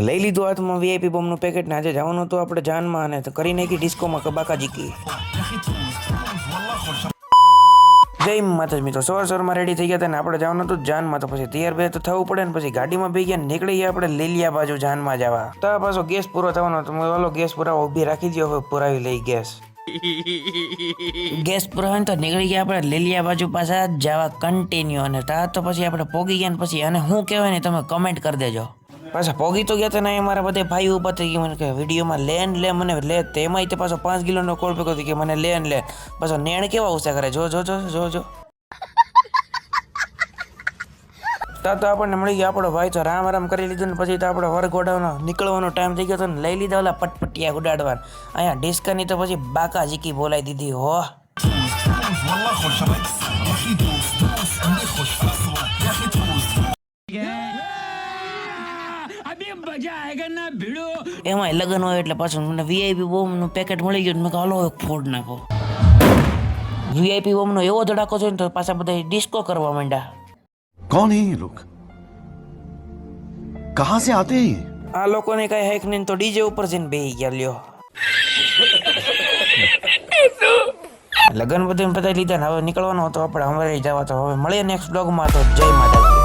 લઈ લીધું હાથમાં વીઆઈપી બોમ્બનું પેકેટ ને આજે જવાનું હતું આપણે જાનમાં અને તો કરી નાખી ડિસ્કોમાં કબાકા જીકી. જય માતાજી મિત્રો, સવારમાં રેડી થઈ ગયા હતા ને આપણે જવાનું હતું જાનમાં. તો પછી તૈયાર બે તો થવું પડે ને પછી ગાડીમાં બે ગયા નીકળી ગયા આપણે લીલિયા બાજુ જાનમાં જવા. તો પાછો ગેસ પૂરો થવાનો તો ઓલો ગેસ પુરાવા ઊભી રાખી દો, હવે પુરાવી લઈ ગેસ પુરાવીને તો નીકળી ગયા આપણે લીલિયા બાજુ પાછા જવા કન્ટિન્યુ. અને ત્યાં તો પછી આપણે પોગી ગયા ને પછી અને શું કહેવાય ને તમે કમેન્ટ કરી દેજો. પાછા પોગી તો ગયા હતા ને મારા બધા ભાઈ ઉભા થઈ ગયા મને કે વિડીયોમાં લે મને લે. તેમાંય તે પાછો 5 કિલોનો કોલ પીકો કે મને લે. પાછો નેણ કેવા ઉછા કરે જો. તો આપણને મળી ગયો આપણો ભાઈ તો રામ કરી લીધું ને પછી તો આપણે વરઘોડાનો નીકળવાનો ટાઈમ થઈ ગયો હતો ને લઈ લીધા ઓલા પટપટિયા ઉડાડવાના. અહીંયા ડિસ્કાની તો પછી બાકા જીકી બોલાવી દીધી હો. એમાં લગ્ન હોય એટલે પાછું મને વીઆઈપી બોમ્બનું પેકેટ મળી ગયું. મેં કહ્યું હાલો ફોડ નાખો. વીઆઈપી બોમ્બનો એવો ધડાકો છે ને તો પાછા બધા ડિસ્કો કરવા માંડ્યા. कौन है ये लोग? कहां से आते हैं? આ લોકોને કઈ હેક નહીં તો ડીજે ઉપર જઈને બેહી ગયા લ્યો. લગન બધું પતાવી લીધા ને હવે નીકળવાનો હતો આપણે અમારે જવા. તો હવે મળીએ નેક્સ્ટ બ્લોગમાં. તો જય માતાજી.